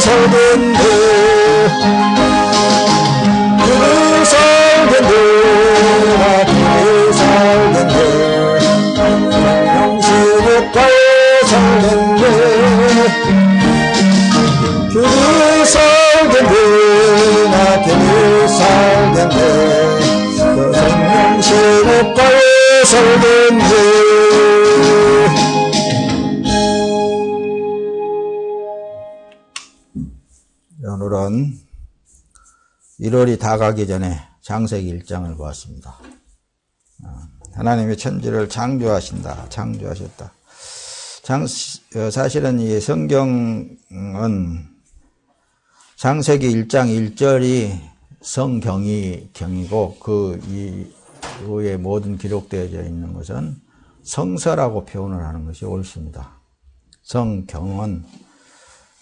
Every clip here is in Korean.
살겠네 길을 살겠네 나 길을 살겠네 성령시력과에 살겠네 길을 살겠네 나 길을 살겠네 성령시력과에 살겠네. 오늘은 1월이 다 가기 전에 창세기 1장을 보았습니다. 하나님의 천지를 창조하셨다. 사실은 이 성경은 창세기 1장 1절이 성경이고 그 이후에 모든 기록되어져 있는 것은 성서라고 표현을 하는 것이 옳습니다. 성경은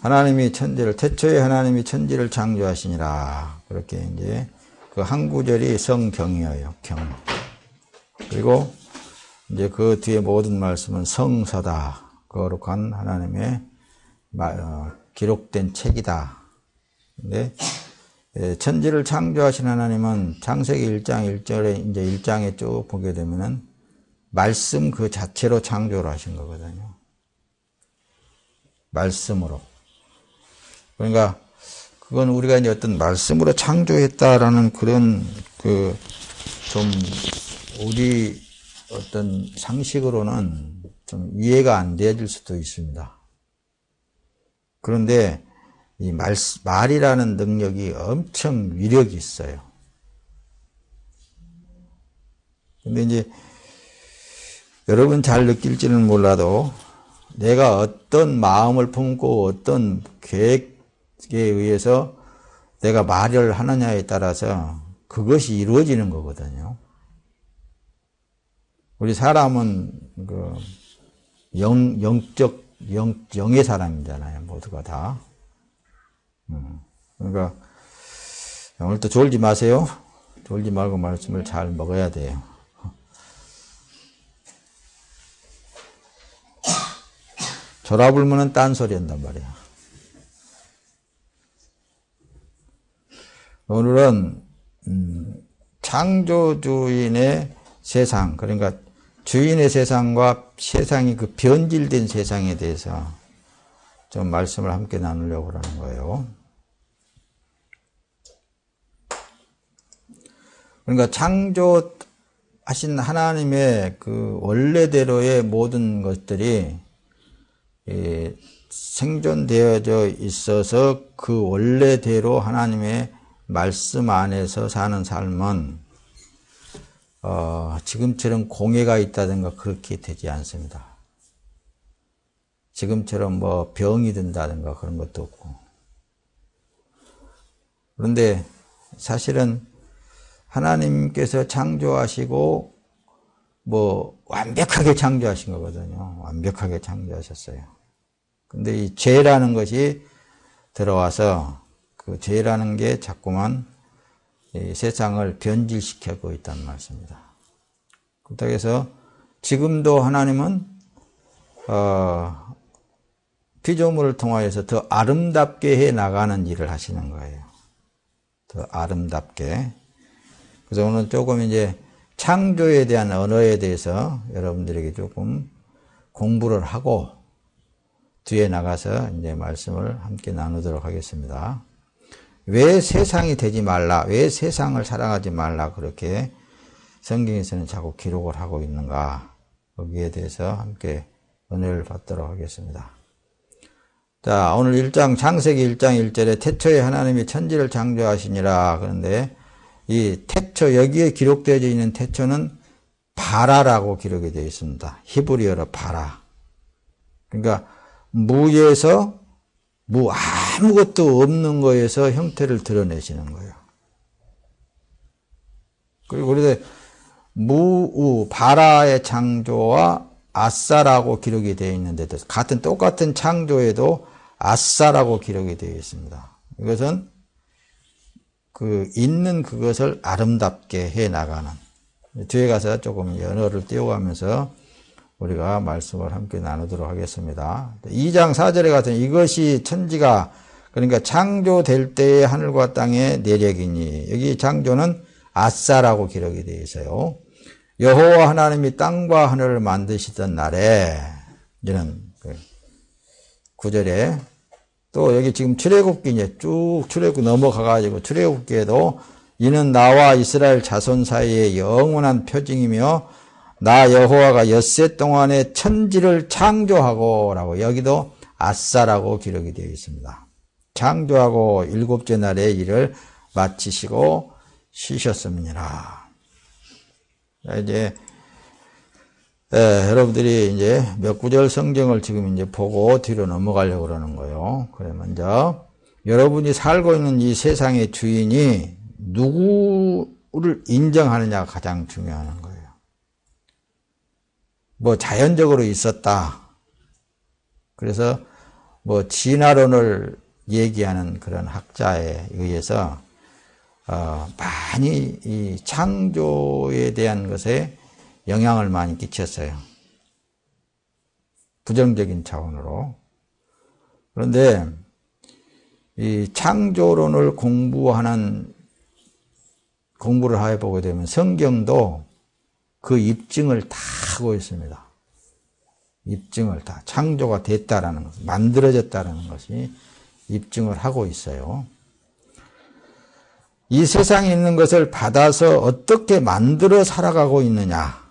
하나님이 태초에 하나님이 천지를 창조하시니라. 그렇게 이제 그 한 구절이 성경이에요. 경. 그리고 이제 그 뒤에 모든 말씀은 성서다. 거룩한 하나님의 기록된 책이다. 근데 천지를 창조하신 하나님은 창세기 1장 1절에 이제 1장에 쭉 보게 되면은 말씀 그 자체로 창조를 하신 거거든요. 말씀으로. 그러니까 그건 우리가 이제 어떤 말씀으로 창조했다라는 그런 좀 우리 어떤 상식으로는 좀 이해가 안 되어질 수도 있습니다. 그런데 이 말이라는 능력이 엄청 위력이 있어요. 근데 이제 여러분 잘 느낄지는 몰라도 내가 어떤 마음을 품고 어떤 계획에 의해서 내가 말을 하느냐에 따라서 그것이 이루어지는 거거든요. 우리 사람은 영의 사람이잖아요. 모두가 다. 그러니까 오늘도 졸지 마세요. 졸지 말고 말씀을 잘 먹어야 돼요. 졸아불면은 딴소리 한단 말이야. 오늘은 창조주인의 세상, 그러니까 주인의 세상과 세상이 그 변질된 세상에 대해서 좀 말씀을 함께 나누려고 하는 거예요. 그러니까 창조하신 하나님의 그 원래대로의 모든 것들이 생존되어져 있어서 그 원래대로 하나님의 말씀 안에서 사는 삶은 지금처럼 공해가 있다든가 그렇게 되지 않습니다. 지금처럼 뭐 병이 든다든가 그런 것도 없고. 그런데 사실은 하나님께서 창조하시고 뭐 완벽하게 창조하신 거거든요. 완벽하게 창조하셨어요. 근데 이 죄라는 것이 들어와서 그 죄라는 게 자꾸만 이 세상을 변질시키고 있다는 말씀입니다. 그렇다고 해서 지금도 하나님은 피조물을 통하여서 더 아름답게 해 나가는 일을 하시는 거예요. 더 아름답게. 그래서 오늘 조금 이제 창조에 대한 언어에 대해서 여러분들에게 조금 공부를 하고 뒤에 나가서 이제 말씀을 함께 나누도록 하겠습니다. 왜 세상이 되지 말라, 왜 세상을 사랑하지 말라 그렇게 성경에서는 자꾸 기록을 하고 있는가, 거기에 대해서 함께 은혜를 받도록 하겠습니다. 자, 오늘 창세기 1장 1절에 태초에 하나님이 천지를 창조하시니라. 그런데 이 태초, 여기에 기록되어 있는 태초는 바라라고 기록이 되어 있습니다. 히브리어로 바라. 그러니까 무에서 아무것도 없는 거에서 형태를 드러내시는 거예요. 그리고 그래서 바라의 창조와 아싸라고 기록이 되어 있는데도 똑같은 창조에도 아싸라고 기록이 되어 있습니다. 이것은 있는 그것을 아름답게 해 나가는. 뒤에 가서 조금 연어를 띄워가면서 우리가 말씀을 함께 나누도록 하겠습니다. 2장 4절에 같은 이것이 천지가 그러니까 창조될 때의 하늘과 땅의 내력이니, 여기 창조는 아싸라고 기록이 되어 있어요. 여호와 하나님이 땅과 하늘을 만드시던 날에, 이런 9절에 또 여기 지금 출애굽기 이제 쭉 출애굽 넘어가가지고 출애굽기에도 이는 나와 이스라엘 자손 사이의 영원한 표징이며 나 여호와가 엿새 동안에 천지를 창조하고 라고 여기도 아싸라고 기록이 되어 있습니다. 창조하고 일곱째 날에 일을 마치시고 쉬셨습니다. 이제 여러분들이 이제 몇 구절 성경을 지금 이제 보고 뒤로 넘어가려고 그러는 거예요. 그래 먼저 여러분이 살고 있는 이 세상의 주인이 누구를 인정하느냐가 가장 중요한 거예요. 뭐 자연적으로 있었다. 그래서 뭐 진화론을 얘기하는 그런 학자에 의해서 많이 이 창조에 대한 것에 영향을 많이 끼쳤어요. 부정적인 차원으로. 그런데 이 창조론을 공부를 해보게 되면 성경도 그 입증을 다 하고 있습니다. 입증을 다. 창조가 됐다라는 것, 만들어졌다라는 것이 입증을 하고 있어요. 이 세상에 있는 것을 받아서 어떻게 만들어 살아가고 있느냐.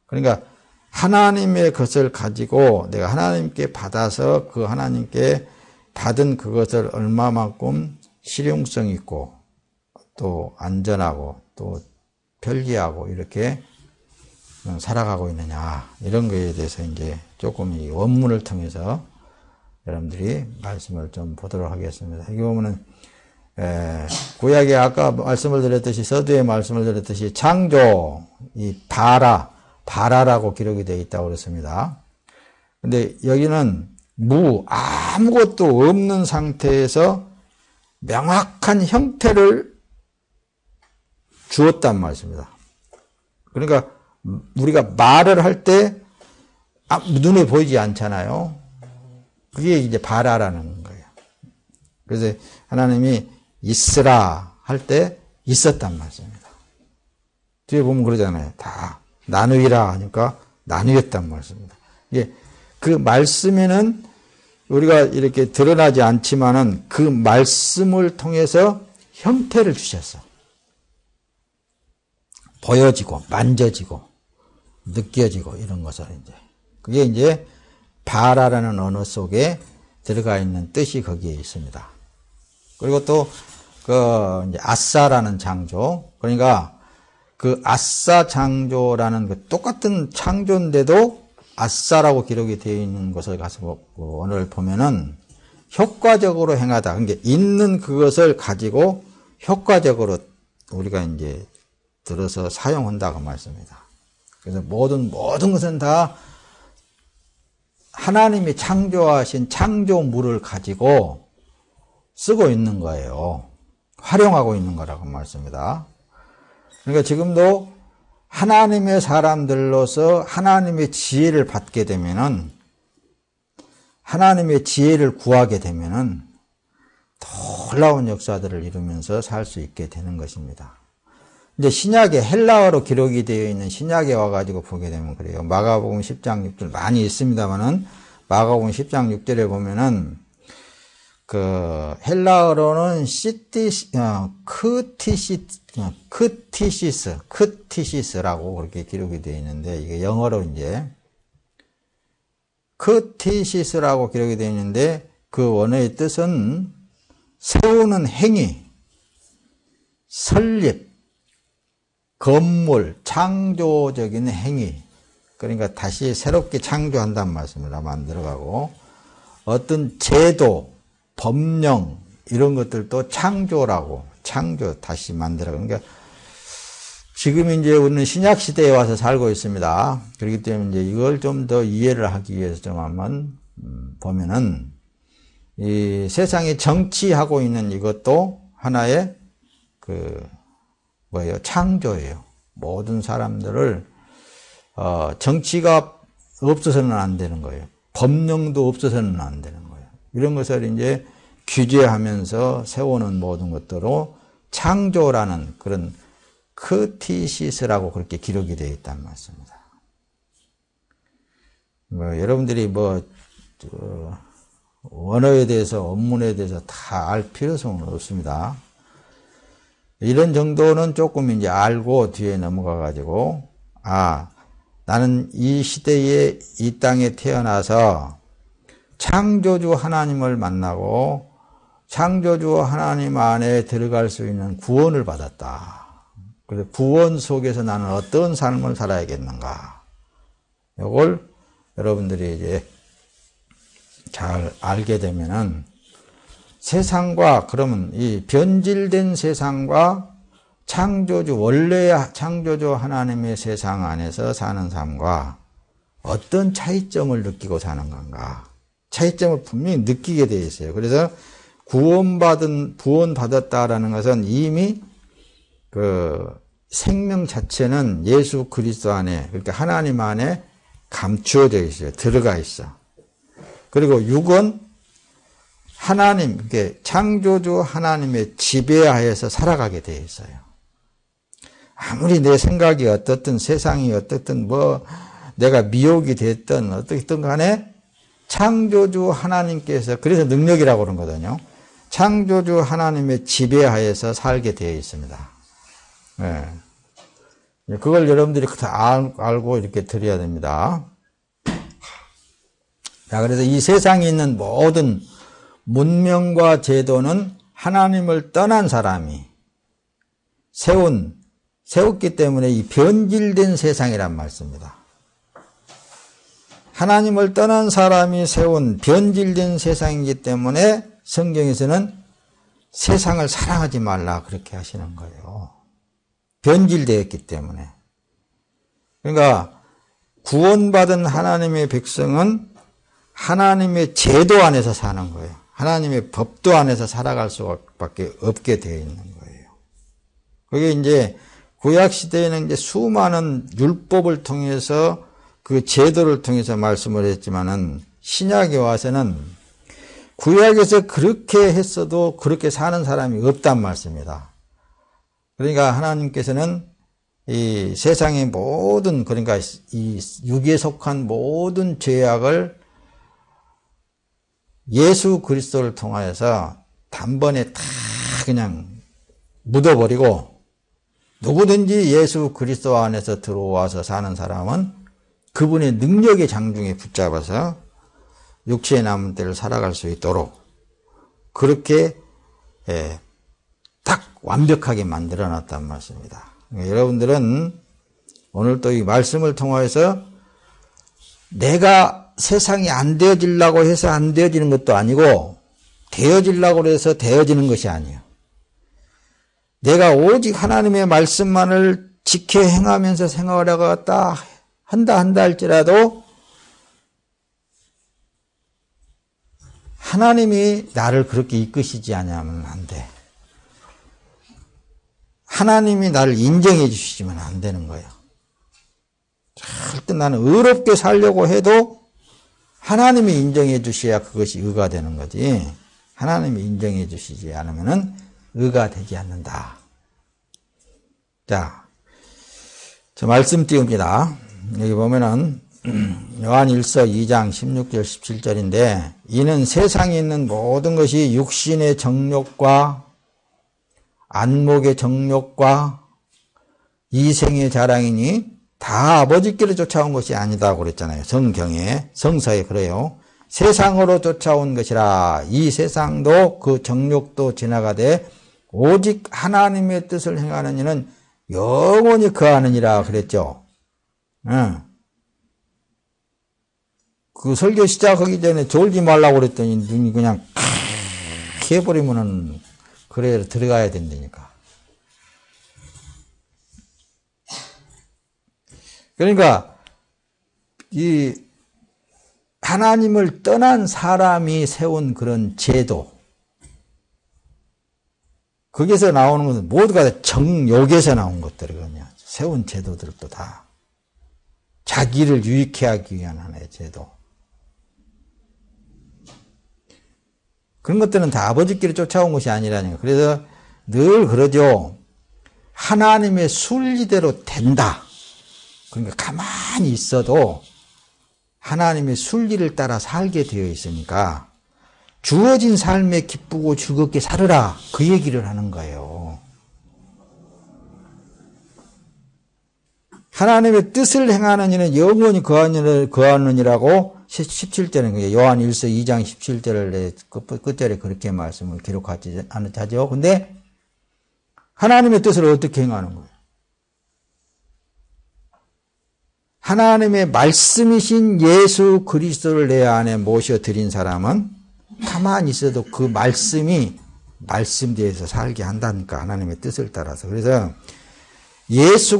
그러니까 하나님의 것을 가지고 내가 하나님께 받아서 그 하나님께 받은 그것을 얼마만큼 실용성 있고 또 안전하고 또 편리하고 이렇게 살아가고 있느냐. 이런 거에 대해서 이제 조금 이 원문을 통해서 여러분들이 말씀을 좀 보도록 하겠습니다. 여기 보면은 구약에 아까 말씀을 드렸듯이 서두에 말씀을 드렸듯이 창조, 이 바라라고 기록이 되어 있다고 그랬습니다. 근데 여기는 아무것도 없는 상태에서 명확한 형태를 주었단 말씀입니다. 그러니까 우리가 말을 할 때 눈에 보이지 않잖아요. 그게 이제 바라라는 거예요. 그래서 하나님이 있으라 할 때 있었단 말씀입니다. 뒤에 보면 그러잖아요. 다 나누이라 하니까 나누었단 말씀입니다. 이게 그 말씀에는 우리가 이렇게 드러나지 않지만은 그 말씀을 통해서 형태를 주셨어. 보여지고 만져지고 느껴지고 이런 것을 이제 그게 이제 바라라는 언어 속에 들어가 있는 뜻이 거기에 있습니다. 그리고 또 이제 아싸라는 창조, 그러니까 그 아싸 창조라는 그 똑같은 창조인데도 아싸라고 기록이 되어 있는 것을 가서 언어를 보면은 효과적으로 행하다. 그러니까 있는 그것을 가지고 효과적으로 우리가 이제 들어서 사용한다고 말씀입니다. 그래서 모든 것은 다 하나님이 창조하신 창조물을 가지고 쓰고 있는 거예요. 활용하고 있는 거라고 말씀입니다. 그러니까 지금도 하나님의 사람들로서 하나님의 지혜를 받게 되면은, 하나님의 지혜를 구하게 되면은 놀라운 역사들을 이루면서 살 수 있게 되는 것입니다. 이제 신약에 헬라어로 기록이 되어 있는 신약에 와가지고 보게 되면 그래요. 마가복음 10장 6절 많이 있습니다만은 마가복음 10장 6절에 보면은 그 헬라어로는 크티시스라고 그렇게 기록이 되어 있는데 이게 영어로 이제 크티시스라고 기록이 되어 있는데 그 원어의 뜻은 세우는 행위, 설립, 건물, 창조적인 행위. 그러니까 다시 새롭게 창조한다는 말씀입니다. 만들어가고 어떤 제도, 법령 이런 것들도 창조 다시 만들어. 그러니까 지금 이제 우리는 신약 시대에 와서 살고 있습니다. 그렇기 때문에 이제 이걸 좀 더 이해를 하기 위해서 좀 한번 보면은 이 세상이 정치하고 있는 이것도 하나의 창조예요. 모든 사람들을 정치가 없어서는 안 되는 거예요. 법령도 없어서는 안 되는 거예요. 이런 것을 이제 규제하면서 세우는 모든 것들로 창조라는 그런 크티시스라고 그렇게 기록이 되어 있다는 말씀입니다. 여러분들이 언어에 대해서, 원문에 대해서 다 알 필요성은 없습니다. 이런 정도는 조금 이제 알고 뒤에 넘어가가지고, 나는 이 시대에 이 땅에 태어나서 창조주 하나님을 만나고 창조주 하나님 안에 들어갈 수 있는 구원을 받았다. 그래서 구원 속에서 나는 어떤 삶을 살아야겠는가. 이걸 여러분들이 이제 잘 알게 되면은 세상과, 그러면 이 변질된 세상과 원래 창조주 하나님의 세상 안에서 사는 삶과 어떤 차이점을 느끼고 사는 건가. 차이점을 분명히 느끼게 되어 있어요. 그래서 구원받았다라는 것은 이미 생명 자체는 예수 그리스도 안에, 그러니까 하나님 안에 감추어져 있어요. 들어가 있어. 그리고 육은 하나님, 창조주 하나님의 지배하에서 살아가게 되어 있어요. 아무리 내 생각이 어떻든, 세상이 어떻든, 내가 미혹이 됐든, 어떻든 간에 창조주 하나님께서, 그래서 능력이라고 그런 거거든요. 창조주 하나님의 지배하에서 살게 되어 있습니다. 네. 그걸 여러분들이 다 알고 이렇게 드려야 됩니다. 자, 그래서 이 세상에 있는 모든 문명과 제도는 하나님을 떠난 사람이 세웠기 때문에 이 변질된 세상이란 말씀입니다. 하나님을 떠난 사람이 세운 변질된 세상이기 때문에 성경에서는 세상을 사랑하지 말라 그렇게 하시는 거예요. 변질되었기 때문에. 그러니까 구원받은 하나님의 백성은 하나님의 제도 안에서 사는 거예요. 하나님의 법도 안에서 살아갈 수밖에 없게 되어 있는 거예요. 그게 이제 구약 시대에는 이제 수많은 율법을 통해서 그 제도를 통해서 말씀을 했지만은 신약에 와서는 구약에서 그렇게 했어도 그렇게 사는 사람이 없단 말씀입니다. 그러니까 하나님께서는 이 세상의 모든, 그러니까 이 육에 속한 모든 죄악을 예수 그리스도를 통하여서 단번에 다 그냥 묻어버리고, 누구든지 예수 그리스도 안에서 들어와서 사는 사람은 그분의 능력의 장중에 붙잡아서 육체의 남은 때를 살아갈 수 있도록 그렇게 딱 완벽하게 만들어 놨단 말씀입니다. 여러분들은 오늘 또 이 말씀을 통해서 내가 세상이 안 되어지려고 해서 안 되어지는 것도 아니고 되어지려고 해서 되어지는 것이 아니에요. 내가 오직 하나님의 말씀만을 지켜 행하면서 생활하고 한다 할지라도 하나님이 나를 그렇게 이끄시지 않으면 안 돼. 하나님이 나를 인정해 주시면 안 되는 거예요. 절대 나는 의롭게 살려고 해도 하나님이 인정해 주셔야 그것이 의가 되는 거지. 하나님이 인정해 주시지 않으면 의가 되지 않는다. 자, 저 말씀 띄웁니다. 여기 보면은 요한일서 2장 16절 17절인데 이는 세상에 있는 모든 것이 육신의 정욕과 안목의 정욕과 이생의 자랑이니 다 아버지께로 쫓아온 것이 아니다고 그랬잖아요. 성서에 그래요. 세상으로 쫓아온 것이라. 이 세상도 그 정욕도 지나가되 오직 하나님의 뜻을 행하는 이는 영원히 거하느니라 그랬죠. 그 설교 시작하기 전에 졸지 말라고 그랬더니 눈이 그냥 해버리면은 그래 들어가야 된다니까. 그러니까 이 하나님을 떠난 사람이 세운 그런 제도, 거기서 나오는 것은 모두가 다 정욕에서 나온 것들이거든요. 세운 제도들도 다 자기를 유익해 하기 위한 하나의 제도. 그런 것들은 다 아버지끼리 쫓아온 것이 아니라니까. 그래서 늘 그러죠. 하나님의 순리대로 된다. 그러니까 가만히 있어도 하나님의 순리를 따라 살게 되어 있으니까 주어진 삶에 기쁘고 즐겁게 살으라. 그 얘기를 하는 거예요. 하나님의 뜻을 행하는 이는 영원히 거하느니라고 17절에 요한 1서 2장 17절을 끝절에 그렇게 말씀을 기록하지 않죠. 근데 하나님의 뜻을 어떻게 행하는 거예요? 하나님의 말씀이신 예수 그리스도를 내 안에 모셔드린 사람은 가만히 있어도 그 말씀이 말씀대에서 살게 한다니까. 하나님의 뜻을 따라서. 그래서 예수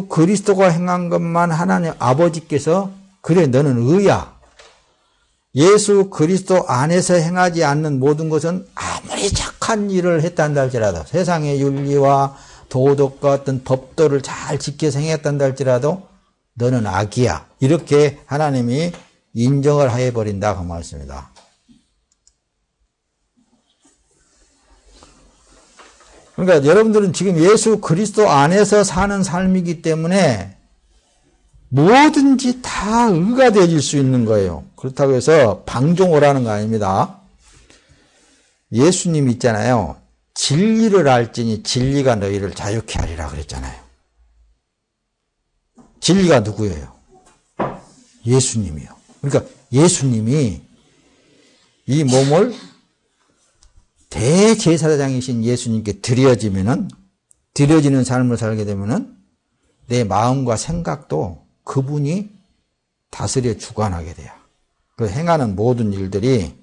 그리스도가 행한 것만 하나님 아버지께서 그래 너는 의야. 예수 그리스도 안에서 행하지 않는 모든 것은 아무리 착한 일을 했단다 할지라도 세상의 윤리와 도덕과 어떤 법도를 잘 지켜서 행했단다 할지라도 너는 악이야. 이렇게 하나님이 인정을 해버린다 그 말씀입니다. 그러니까 여러분들은 지금 예수 그리스도 안에서 사는 삶이기 때문에 뭐든지 다 의가 되어질 수 있는 거예요. 그렇다고 해서 방종오라는 거 아닙니다. 예수님 있잖아요. 진리를 알지니 진리가 너희를 자유케 하리라 그랬잖아요. 진리가 누구예요? 예수님이요. 그러니까 예수님이 이 몸을 대제사장이신 예수님께 드려지는 삶을 살게 되면은 내 마음과 생각도 그분이 다스려 주관하게 돼요. 그 행하는 모든 일들이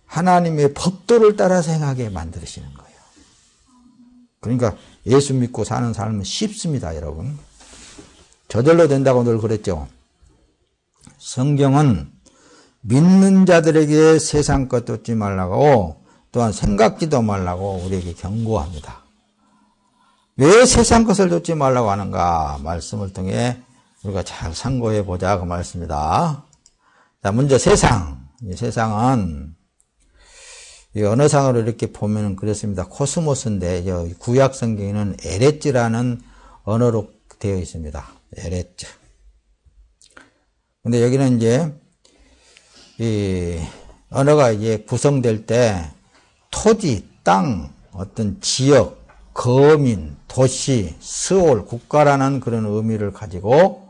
하나님의 법도를 따라서 행하게 만드시는 거예요. 그러니까 예수 믿고 사는 삶은 쉽습니다, 여러분. 저절로 된다고 늘 그랬죠. 성경은 믿는 자들에게 세상 것 쫓지 말라고 또한 생각지도 말라고 우리에게 경고합니다. 왜 세상 것을 쫓지 말라고 하는가? 말씀을 통해 우리가 잘 상고해 보자 그 말씀입니다. 자, 먼저 세상. 이 세상은 이 언어상으로 이렇게 보면 그렇습니다. 코스모스인데 구약 성경에는 에레츠라는 언어로 되어 있습니다. 에레츠. 근데 여기는 이제 이 언어가 이제 구성될 때 토지, 땅, 어떤 지역, 거민, 도시, 스올, 국가라는 그런 의미를 가지고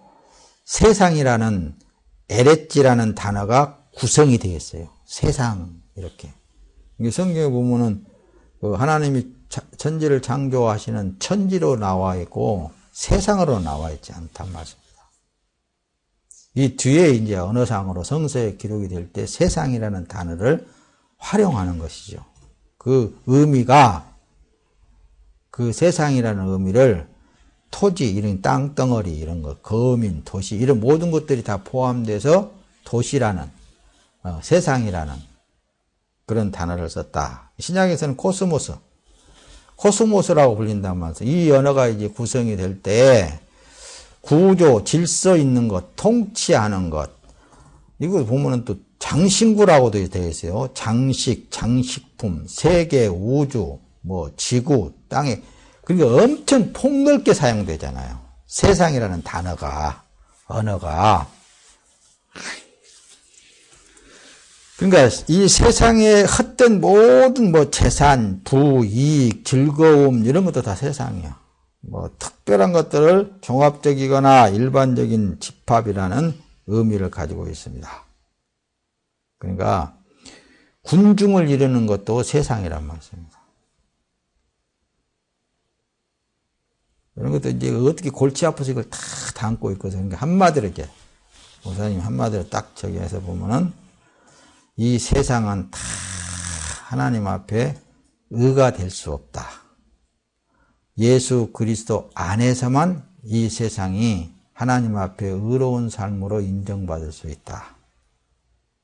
세상이라는 에레츠라는 단어가 구성이 되어 있어요. 세상 이렇게. 성경에 보면은 하나님이 천지를 창조하시는 천지로 나와 있고 세상으로 나와 있지 않단 말씀입니다. 이 뒤에 이제 언어상으로 성서에 기록이 될 때 세상이라는 단어를 활용하는 것이죠. 그 의미가 그 세상이라는 의미를 토지, 이런 땅덩어리 이런 것, 거민, 도시 이런 모든 것들이 다 포함돼서 도시라는 세상이라는 그런 단어를 썼다. 신약에서는 코스모스라고 불린단 말이죠. 이 언어가 이제 구성이 될 때 구조, 질서 있는 것, 통치하는 것. 이거 보면은 또 장신구라고도 되어 있어요. 장식, 장식품, 세계, 우주, 지구, 땅에. 그러니까 엄청 폭넓게 사용되잖아요. 세상이라는 언어가. 그러니까 이 세상에 헛된 모든 재산, 부, 이익, 즐거움 이런 것도 다 세상이야. 특별한 것들을 종합적이거나 일반적인 집합이라는 의미를 가지고 있습니다. 그러니까 군중을 이루는 것도 세상이란 말씀입니다. 이런 것도 이제 어떻게 골치 아파서 이걸 다 담고 있거든요. 그러니까 한마디로 이제 목사님 한마디로 딱 저기 해서 보면은 이 세상은 다 하나님 앞에 의가 될 수 없다. 예수 그리스도 안에서만 이 세상이 하나님 앞에 의로운 삶으로 인정받을 수 있다.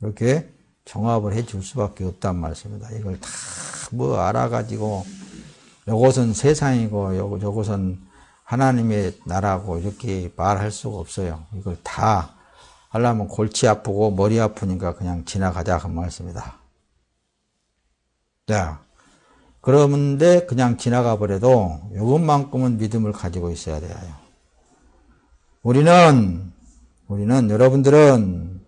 이렇게 종합을 해 줄 수밖에 없단 말씀입니다. 이걸 다 알아가지고 요것은 세상이고 요것은 하나님의 나라고 이렇게 말할 수가 없어요. 이걸 다 하려면 골치 아프고 머리 아프니까 그냥 지나가자 그 말씀입니다. 자, 그런데 그냥 지나가 버려도 이것만큼은 믿음을 가지고 있어야 돼요. 우리는 여러분들은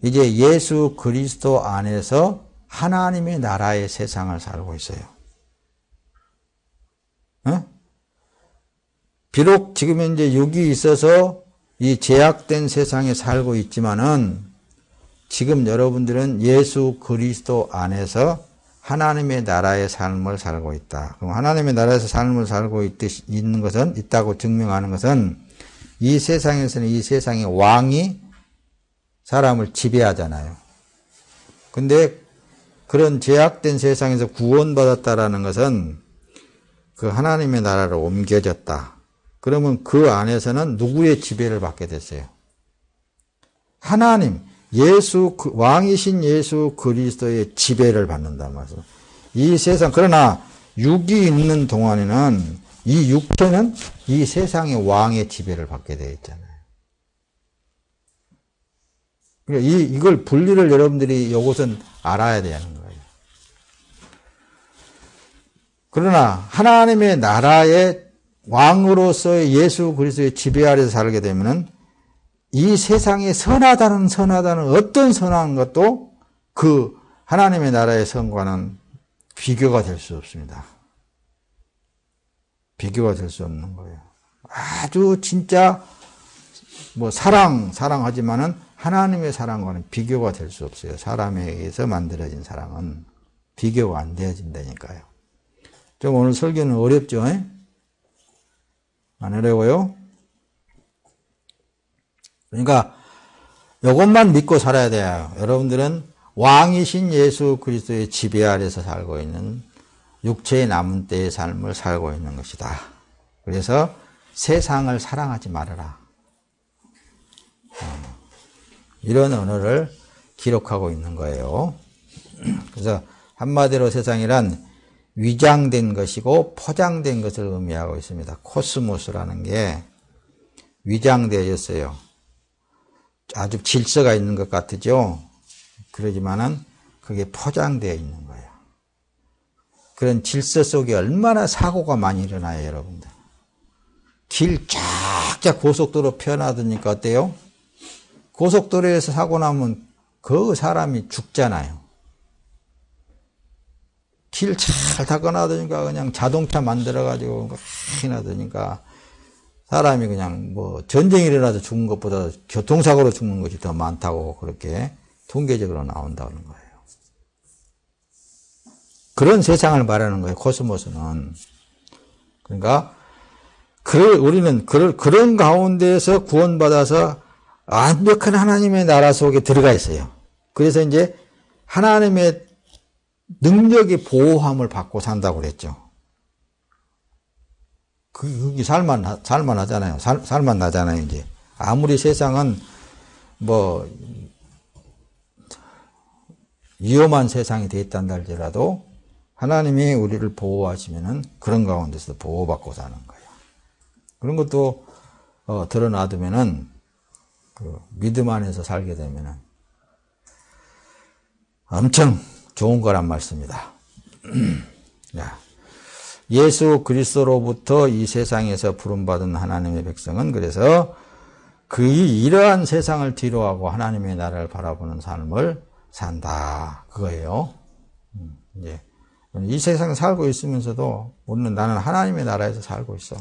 이제 예수 그리스도 안에서 하나님의 나라의 세상을 살고 있어요. 어? 비록 지금 이제 육이 있어서 이 제약된 세상에 살고 있지만은 지금 여러분들은 예수 그리스도 안에서 하나님의 나라의 삶을 살고 있다. 그럼 하나님의 나라에서 삶을 살고 있다고 증명하는 것은 이 세상에서는 이 세상의 왕이 사람을 지배하잖아요. 근데 그런 제약된 세상에서 구원받았다라는 것은 그 하나님의 나라로 옮겨졌다. 그러면 그 안에서는 누구의 지배를 받게 됐어요? 하나님, 왕이신 예수 그리스도의 지배를 받는단 말이죠. 이 세상, 그러나 육이 있는 동안에는 이 육체는 이 세상의 왕의 지배를 받게 되어 있잖아요. 그러니까 이걸 분리를 여러분들이 이것은 알아야 되는 거예요. 그러나 하나님의 나라의 왕으로서의 예수 그리스도의 지배 아래서 살게 되면은 이 세상에 선하다는 어떤 선한 것도 그 하나님의 나라의 선과는 비교가 될 수 없습니다. 비교가 될 수 없는 거예요. 아주 진짜 사랑하지만은 하나님의 사랑과는 비교가 될 수 없어요. 사람에 의해서 만들어진 사랑은 비교가 안 되어진다니까요. 좀 오늘 설교는 어렵죠? 안 어려워요? 그러니까 이것만 믿고 살아야 돼요. 여러분들은 왕이신 예수 그리스도의 지배 아래서 살고 있는 육체의 남은 때의 삶을 살고 있는 것이다. 그래서 세상을 사랑하지 말아라. 이런 언어를 기록하고 있는 거예요. 그래서 한마디로 세상이란 위장된 것이고 포장된 것을 의미하고 있습니다. 코스모스라는 게 위장되어졌어요. 아주 질서가 있는 것 같으죠? 그러지만은 그게 포장되어 있는 거예요. 그런 질서 속에 얼마나 사고가 많이 일어나요, 여러분들. 길 쫙쫙 고속도로 펴놔두니까 어때요? 고속도로에서 사고 나면 그 사람이 죽잖아요. 길 잘 닦아놔두니까 그냥 자동차 만들어가지고 해놔두니까 사람이 그냥 전쟁이 일어나서 죽는 것보다 교통사고로 죽는 것이 더 많다고 그렇게 통계적으로 나온다는 거예요. 그런 세상을 말하는 거예요, 코스모스는. 그러니까 우리는 그런 가운데에서 구원받아서 완벽한 하나님의 나라 속에 들어가 있어요. 그래서 이제 하나님의 능력의 보호함을 받고 산다고 그랬죠. 그게 살만하잖아요. 살만나잖아요, 이제. 아무리 세상은 위험한 세상이 되었단다 할지라도 하나님이 우리를 보호하시면은 그런 가운데서 보호받고 사는 거예요. 그런 것도 드러놔두면은 믿음 안에서 살게 되면은 엄청 좋은 거란 말씀입니다. 예수 그리스도로부터 이 세상에서 부름받은 하나님의 백성은 그래서 이러한 세상을 뒤로하고 하나님의 나라를 바라보는 삶을 산다. 그거예요. 이제 이 세상에 살고 있으면서도 오늘 나는 하나님의 나라에서 살고 있어.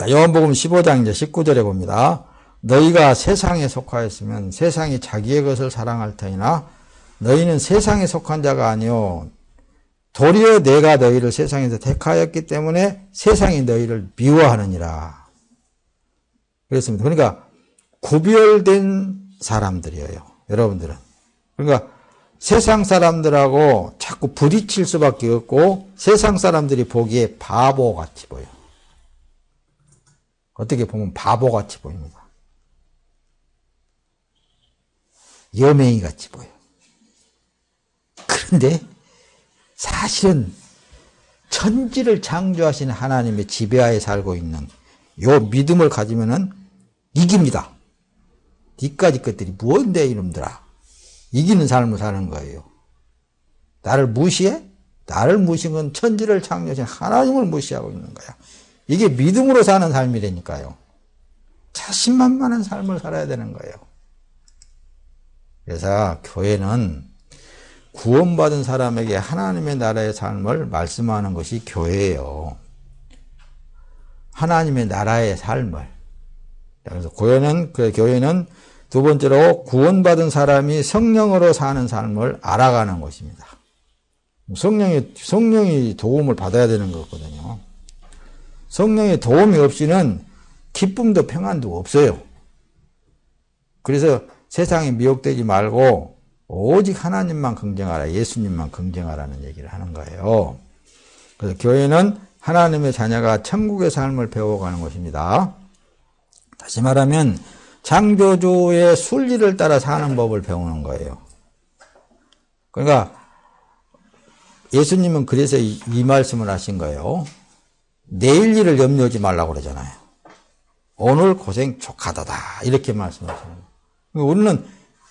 요한복음 15장 이제 19절에 봅니다. 너희가 세상에 속하였으면 세상이 자기의 것을 사랑할 터이나 너희는 세상에 속한 자가 아니요 도리어 내가 너희를 세상에서 택하였기 때문에 세상이 너희를 미워하느니라. 그렇습니다. 그러니까 구별된 사람들이에요, 여러분들은. 그러니까 세상 사람들하고 자꾸 부딪힐 수밖에 없고 세상 사람들이 보기에 바보같이 보여. 어떻게 보면 바보같이 보입니다. 여맹이같이 보여. 그런데 사실은 천지를 창조하신 하나님의 지배하에 살고 있는 요 믿음을 가지면은 이깁니다. 니까지 것들이 뭔데 이놈들아. 이기는 삶을 사는 거예요. 나를 무시해? 나를 무시한 건 천지를 창조하신 하나님을 무시하고 있는 거야. 이게 믿음으로 사는 삶이라니까요. 자신만만한 삶을 살아야 되는 거예요. 그래서 교회는 구원받은 사람에게 하나님의 나라의 삶을 말씀하는 것이 교회예요. 하나님의 나라의 삶을. 그래서 교회는 두 번째로 구원받은 사람이 성령으로 사는 삶을 알아가는 것입니다. 성령이 도움을 받아야 되는 거거든요. 성령의 도움이 없이는 기쁨도 평안도 없어요. 그래서 세상에 미혹되지 말고 오직 하나님만 긍정하라, 예수님만 긍정하라는 얘기를 하는 거예요. 그래서 교회는 하나님의 자녀가 천국의 삶을 배워가는 것입니다. 다시 말하면 창조주의 순리를 따라 사는 법을 배우는 거예요. 그러니까 예수님은 그래서 이 말씀을 하신 거예요. 내일 일을 염려하지 말라고 그러잖아요. 오늘 고생 족하다다 이렇게 말씀하시는 거예요. 우리는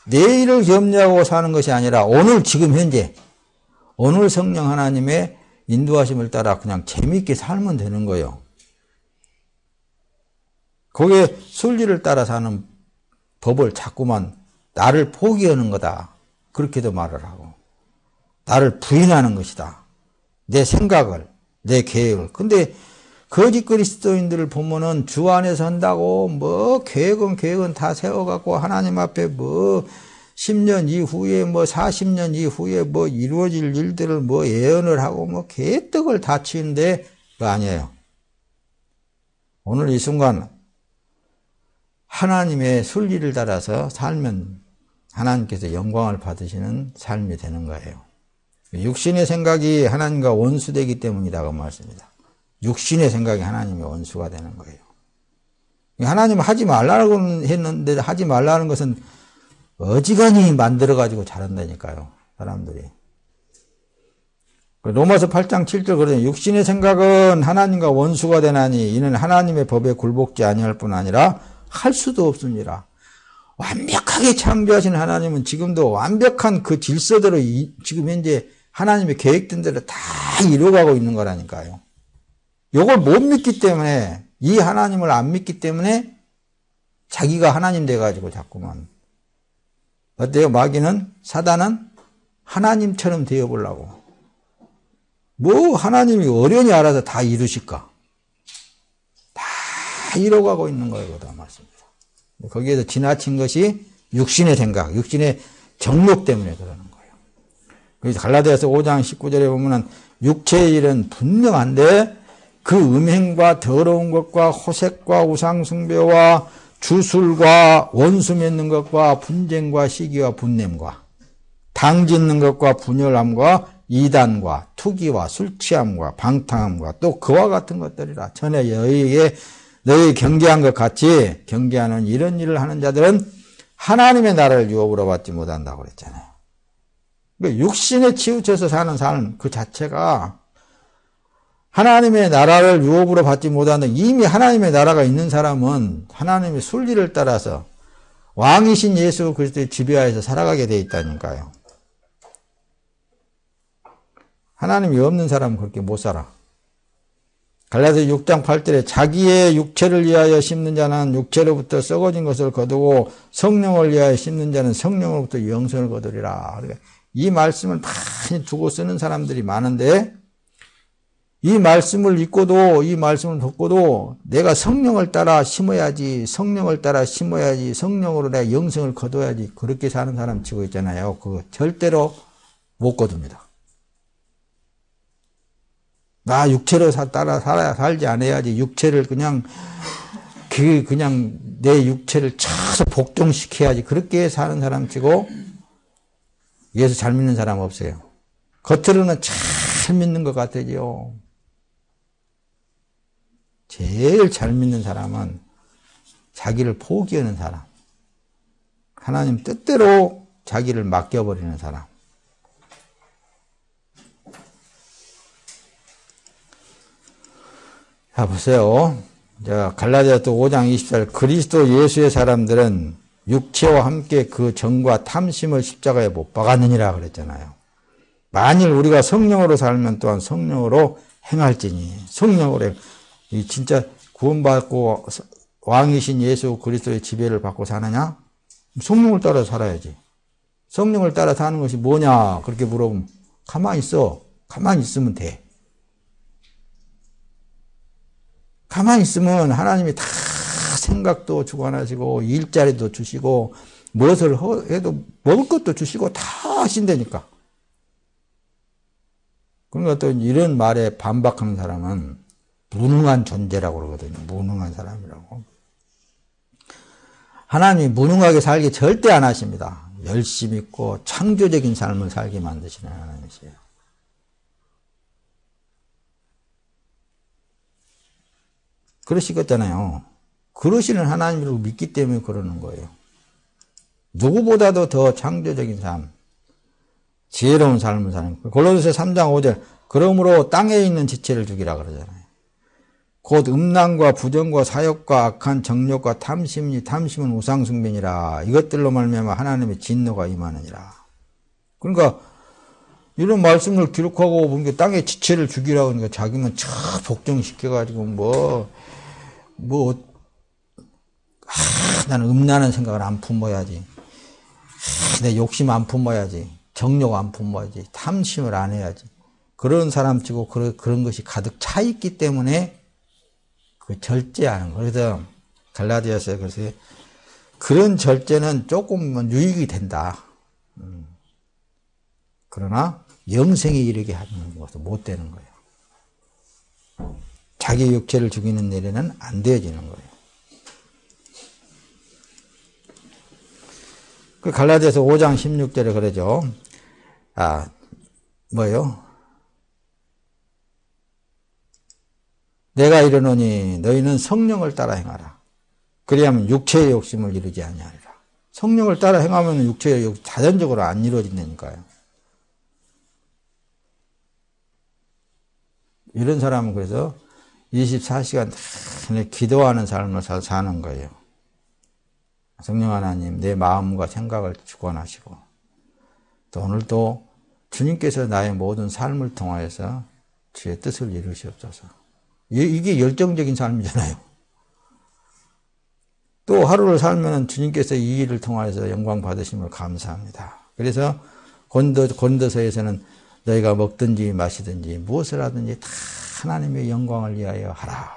내일을 염려하고 사는 것이 아니라 오늘 지금 현재 오늘 성령 하나님의 인도하심을 따라 그냥 재미있게 살면 되는 거예요. 거기에 순리를 따라 사는 법을 자꾸만 나를 포기하는 거다 그렇게도 말을 하고 나를 부인하는 것이다. 내 생각을 내 계획을. 근데 거짓 그리스도인들을 보면은 주 안에서 한다고 뭐 계획은 다 세워갖고 하나님 앞에 뭐 10년 이후에 뭐 40년 이후에 뭐 이루어질 일들을 뭐 예언을 하고 뭐 개떡을 다 치는데 그거 아니에요. 오늘 이 순간 하나님의 순리를 따라서 살면 하나님께서 영광을 받으시는 삶이 되는 거예요. 육신의 생각이 하나님과 원수되기 때문이라고 말씀입니다. 육신의 생각이 하나님의 원수가 되는 거예요. 하나님 하지 말라고 했는데 하지 말라는 것은 어지간히 만들어가지고 잘한다니까요. 사람들이. 로마서 8장 7절 그러잖아요. 육신의 생각은 하나님과 원수가 되나니 이는 하나님의 법에 굴복지 아니할 뿐 아니라 할 수도 없습니다. 완벽하게 창조하신 하나님은 지금도 완벽한 그 질서대로 지금 현재 하나님의 계획된 대로 다 이루어가고 있는 거라니까요. 이걸 못 믿기 때문에 이 하나님을 안 믿기 때문에 자기가 하나님 돼가지고 자꾸만 어때요? 마귀는 사단은 하나님처럼 되어보려고 뭐 하나님이 어련히 알아서 다 이루실까? 다 이뤄가고 있는 거예요. 다 맞습니다. 거기에서 지나친 것이 육신의 생각, 육신의 정욕 때문에 그러는 거예요. 그래서 갈라디아서 5장 19절에 보면은 육체의 일은 분명한데 그 음행과 더러운 것과 호색과 우상숭배와 주술과 원수 맺는 것과 분쟁과 시기와 분냄과 당 짓는 것과 분열함과 이단과 투기와 술취함과 방탕함과 또 그와 같은 것들이라. 전에 너희 경계한 것 같이 경계하는 이런 일을 하는 자들은 하나님의 나라를 유업으로 받지 못한다고 그랬잖아요. 그러니까 육신에 치우쳐서 사는 삶 그 자체가 하나님의 나라를 유업으로 받지 못하는, 이미 하나님의 나라가 있는 사람은 하나님의 순리를 따라서 왕이신 예수 그리스도의 지배하에서 살아가게 돼 있다니까요. 하나님이 없는 사람은 그렇게 못 살아. 갈라디아서 6장 8절에 자기의 육체를 위하여 심는 자는 육체로부터 썩어진 것을 거두고 성령을 위하여 심는 자는 성령으로부터 영생을 거두리라. 그러니까 이 말씀을 많이 두고 쓰는 사람들이 많은데 이 말씀을 읽고도 이 말씀을 듣고도 내가 성령을 따라 심어야지, 성령을 따라 심어야지, 성령으로 내가 영생을 거둬야지 그렇게 사는 사람 치고 있잖아요. 그거 절대로 못 거둡니다. 나 육체로 따라 살지 않아야지. 육체를 그냥 내 육체를 차서 복종시켜야지. 그렇게 사는 사람 치고 예수 잘 믿는 사람 없어요. 겉으로는 잘 믿는 것 같아요. 제일 잘 믿는 사람은 자기를 포기하는 사람. 하나님 뜻대로 자기를 맡겨버리는 사람. 자, 보세요. 자, 갈라디아서 5장 24절. 그리스도 예수의 사람들은 육체와 함께 그 정과 탐심을 십자가에 못 박았느니라 그랬잖아요. 만일 우리가 성령으로 살면 또한 성령으로 행할지니. 성령으로 이 진짜 구원받고 왕이신 예수 그리스도의 지배를 받고 사느냐? 성령을 따라 살아야지. 성령을 따라 사는 것이 뭐냐? 그렇게 물어보면 가만히 있어. 가만히 있으면 돼. 가만히 있으면 하나님이 다 생각도 주관하시고 일자리도 주시고 무엇을 해도 먹을 것도 주시고 다 하신다니까. 그러니까 또 이런 말에 반박하는 사람은 무능한 존재라고 그러거든요. 무능한 사람이라고. 하나님이 무능하게 살기 절대 안 하십니다. 열심 있고 창조적인 삶을 살게 만드시는 하나님이세요. 그러시겠잖아요. 그러시는 하나님을 믿기 때문에 그러는 거예요. 누구보다도 더 창조적인 삶, 지혜로운 삶을 사는 거예요. 골로새 3장 5절 그러므로 땅에 있는 지체를 죽이라 그러잖아요. 곧 음란과 부정과 사욕과 악한 정욕과 탐심이 탐심은 우상숭배니라. 이것들로 말미암아 하나님의 진노가 임하느니라. 그러니까 이런 말씀을 기록하고 보니까 땅의 지체를 죽이라고 하니까 자기만 참 복종시켜가지고 나는 음란한 생각을 안 품어야지. 내 욕심 안 품어야지. 정욕 안 품어야지. 탐심을 안 해야지. 그런 사람 치고 그런 것이 가득 차 있기 때문에 그 절제하는 거예요. 그래서 갈라디아서에 그래서 그런 절제는 조금은 유익이 된다. 그러나 영생에 이르게 하는 것은 못 되는 거예요. 자기 육체를 죽이는 일에는 안 되어지는 거예요. 그 갈라디아서 5장 16절에 그러죠. 내가 이르노니 너희는 성령을 따라 행하라. 그리하면 육체의 욕심을 이루지 아니하리라. 성령을 따라 행하면 육체의 욕심 자연적으로 안 이루어진다니까요. 이런 사람은 그래서 24시간 기도하는 삶을 사는 거예요. 성령 하나님, 내 마음과 생각을 주관하시고 또 오늘도 주님께서 나의 모든 삶을 통하여서 주의 뜻을 이루시옵소서. 이게 열정적인 삶이잖아요. 또 하루를 살면 주님께서 이 일을 통하여서 영광 받으심을 감사합니다. 그래서 권도서에서는 너희가 먹든지 마시든지 무엇을 하든지 다 하나님의 영광을 위하여 하라.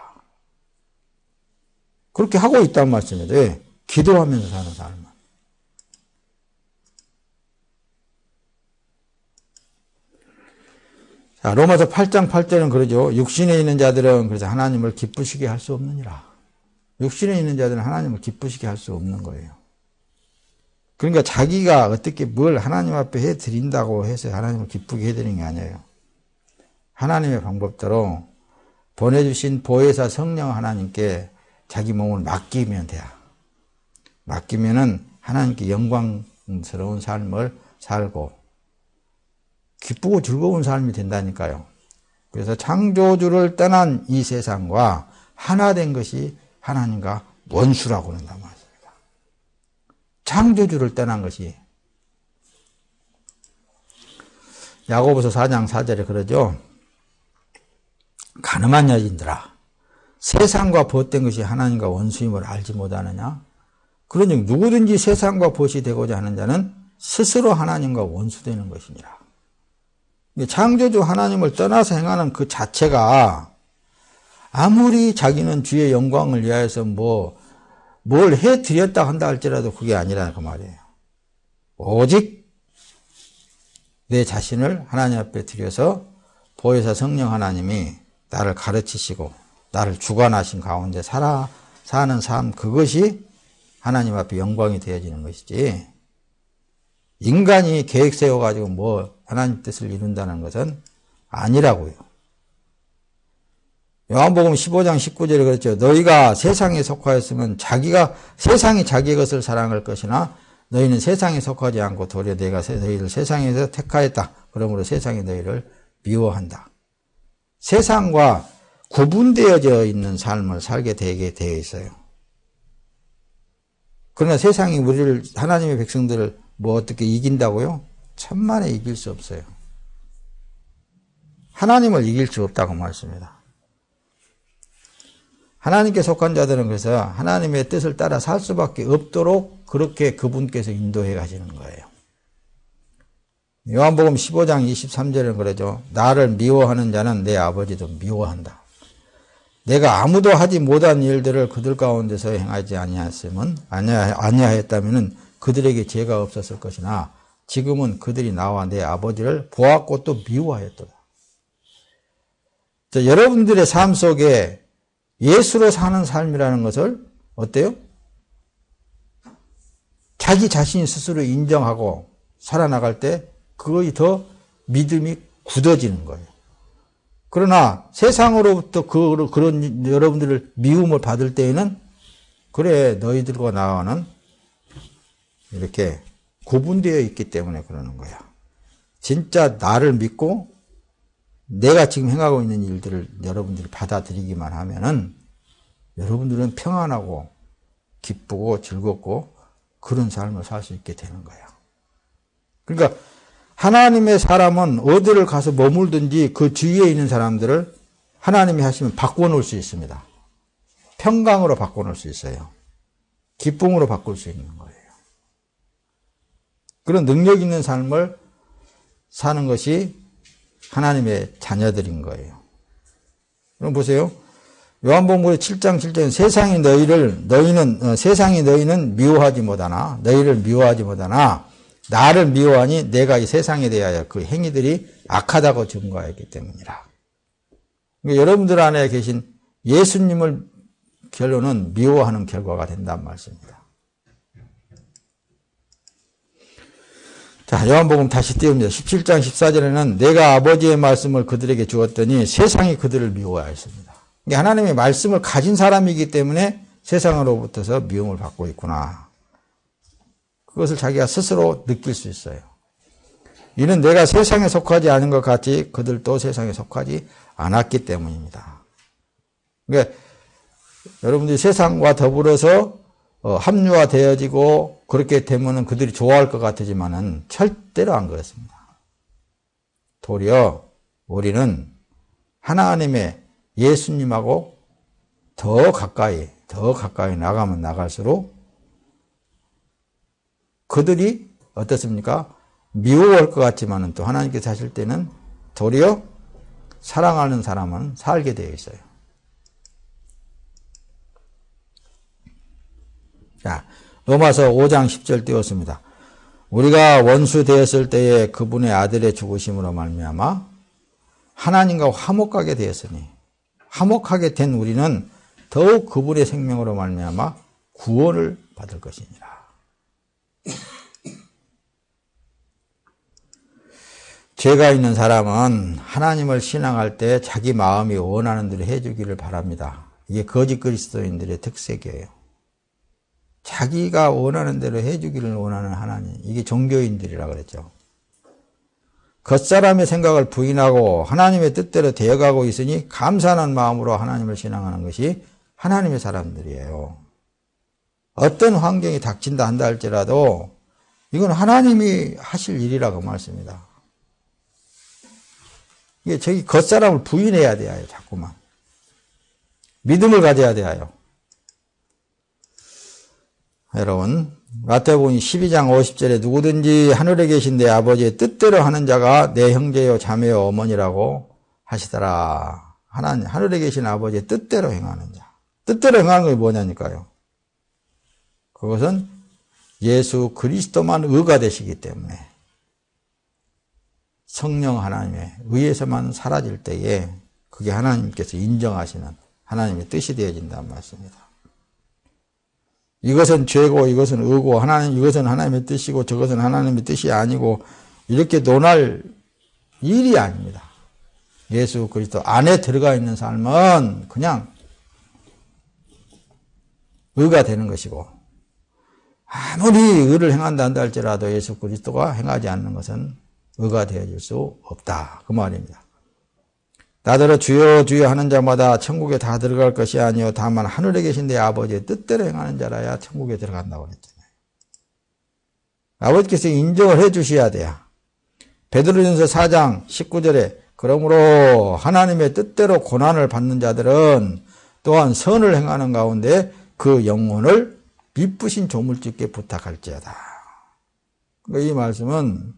그렇게 하고 있단 말씀입니다. 왜? 기도하면서 사는 삶은. 자, 로마서 8장 8절은 그러죠. 육신에 있는 자들은 그래서 하나님을 기쁘시게 할 수 없느니라. 육신에 있는 자들은 하나님을 기쁘시게 할 수 없는 거예요. 그러니까 자기가 어떻게 뭘 하나님 앞에 해드린다고 해서 하나님을 기쁘게 해드리는 게 아니에요. 하나님의 방법대로 보내주신 보혜사 성령 하나님께 자기 몸을 맡기면 돼요. 맡기면은 하나님께 영광스러운 삶을 살고 기쁘고 즐거운 삶이 된다니까요. 그래서 창조주를 떠난 이 세상과 하나 된 것이 하나님과 원수라고 그런단 말입니다. 창조주를 떠난 것이. 야고보서 4장 4절에 그러죠. 가늠한 여인들아, 세상과 벗된 것이 하나님과 원수임을 알지 못하느냐? 그러니 누구든지 세상과 벗이 되고자 하는 자는 스스로 하나님과 원수되는 것이니라. 창조주 하나님을 떠나서 행하는 그 자체가 아무리 자기는 주의 영광을 위하여서 뭘 해드렸다 한다 할지라도 그게 아니라 그 말이에요. 오직 내 자신을 하나님 앞에 드려서 보혜사 성령 하나님이 나를 가르치시고 나를 주관하신 가운데 사는 삶, 그것이 하나님 앞에 영광이 되어지는 것이지, 인간이 계획 세워가지고 하나님 뜻을 이룬다는 것은 아니라고요. 요한복음 15장 19절에 그랬죠. 너희가 세상에 속하였으면 세상이 자기의 것을 사랑할 것이나 너희는 세상에 속하지 않고 도리어 내가 너희를 세상에서 택하였다. 그러므로 세상이 너희를 미워한다. 세상과 구분되어져 있는 삶을 살게 되게 되어 있어요. 그러나 세상이 우리를, 하나님의 백성들을 어떻게 이긴다고요? 천만에 이길 수 없어요. 하나님을 이길 수 없다고 말씀입니다. 하나님께 속한 자들은 그래서 하나님의 뜻을 따라 살 수밖에 없도록 그렇게 그분께서 인도해 가시는 거예요. 요한복음 15장 23절에는 그러죠. 나를 미워하는 자는 내 아버지도 미워한다. 내가 아무도 하지 못한 일들을 그들 가운데서 행하지 아니하였다면 그들에게 죄가 없었을 것이나 지금은 그들이 나와 내 아버지를 보았고 또 미워하였도다. 여러분들의 삶 속에 예수로 사는 삶이라는 것을 어때요? 자기 자신이 스스로 인정하고 살아나갈 때 그것이 더 믿음이 굳어지는 거예요. 그러나 세상으로부터 그런 여러분들을 미움을 받을 때에는 그래 너희들과 나와는 이렇게 구분되어 있기 때문에 그러는 거야. 진짜 나를 믿고 내가 지금 행하고 있는 일들을 여러분들이 받아들이기만 하면은 여러분들은 평안하고 기쁘고 즐겁고 그런 삶을 살 수 있게 되는 거야. 그러니까 하나님의 사람은 어디를 가서 머물든지 그 주위에 있는 사람들을 하나님이 하시면 바꿔놓을 수 있습니다. 평강으로 바꿔놓을 수 있어요. 기쁨으로 바꿀 수 있는 거예요. 그런 능력 있는 삶을 사는 것이 하나님의 자녀들인 거예요. 그럼 보세요. 요한복음 7장 7절에 세상이 너희는 미워하지 못하나 너희를 미워하지 못하나 나를 미워하니 내가 이 세상에 대하여 그 행위들이 악하다고 증거하였기 때문이라. 그러니까 여러분들 안에 계신 예수님을 결론은 미워하는 결과가 된다는 말씀입니다. 자, 요한복음 다시 띄웁니다. 17장 14절에는 내가 아버지의 말씀을 그들에게 주었더니 세상이 그들을 미워하였습니다. 그러니까 하나님의 말씀을 가진 사람이기 때문에 세상으로부터서 미움을 받고 있구나. 그것을 자기가 스스로 느낄 수 있어요. 이는 내가 세상에 속하지 않은 것 같이 그들도 세상에 속하지 않았기 때문입니다. 그러니까 여러분들이 세상과 더불어서 합류화되어지고 그렇게 되면은 그들이 좋아할 것 같지만은 절대로 안 그렇습니다. 도리어 우리는 하나님의 예수님하고 더 가까이 나가면 나갈수록 그들이 어떻습니까? 미워할 것 같지만은 또 하나님께서 하실 때는 도리어 사랑하는 사람은 살게 되어 있어요. 자, 로마서 5장 10절 띄웠습니다. 우리가 원수 되었을 때에 그분의 아들의 죽으심으로 말미암아 하나님과 화목하게 되었으니 화목하게 된 우리는 더욱 그분의 생명으로 말미암아 구원을 받을 것이니라. 죄가 있는 사람은 하나님을 신앙할 때 자기 마음이 원하는 대로 해주기를 바랍니다. 이게 거짓 그리스도인들의 특색이에요. 자기가 원하는 대로 해주기를 원하는 하나님, 이게 종교인들이라 그랬죠. 겉사람의 생각을 부인하고 하나님의 뜻대로 되어가고 있으니 감사하는 마음으로 하나님을 신앙하는 것이 하나님의 사람들이에요. 어떤 환경이 닥친다 한다 할지라도 이건 하나님이 하실 일이라고 말씀입니다. 이게 저기 겉사람을 부인해야 돼요, 자꾸만. 믿음을 가져야 돼요. 여러분, 마태복음 12장 50절에 누구든지 하늘에 계신 내 아버지의 뜻대로 하는 자가 내 형제요 자매요 어머니라고 하시더라. 하늘에 계신 아버지의 뜻대로 행하는 자. 뜻대로 행하는 것이 뭐냐니까요. 그것은 예수 그리스도만 의가 되시기 때문에 성령 하나님의 의에서만 사라질 때에 그게 하나님께서 인정하시는 하나님의 뜻이 되어진다는 말씀입니다. 이것은 죄고 이것은 의고 이것은 하나님의 뜻이고 저것은 하나님의 뜻이 아니고 이렇게 논할 일이 아닙니다. 예수 그리스도 안에 들어가 있는 삶은 그냥 의가 되는 것이고 아무리 의를 행한다 한다 할지라도 예수 그리스도가 행하지 않는 것은 의가 되어질 수 없다. 그 말입니다. 나더러 주여 주여 하는 자마다 천국에 다 들어갈 것이 아니요 다만 하늘에 계신 내 아버지의 뜻대로 행하는 자라야 천국에 들어간다고 그랬잖아요. 아버지께서 인정을 해 주셔야 돼요. 베드로전서 4장 19절에 그러므로 하나님의 뜻대로 고난을 받는 자들은 또한 선을 행하는 가운데 그 영혼을 미쁘신 조물주께 부탁할지어다. 이 말씀은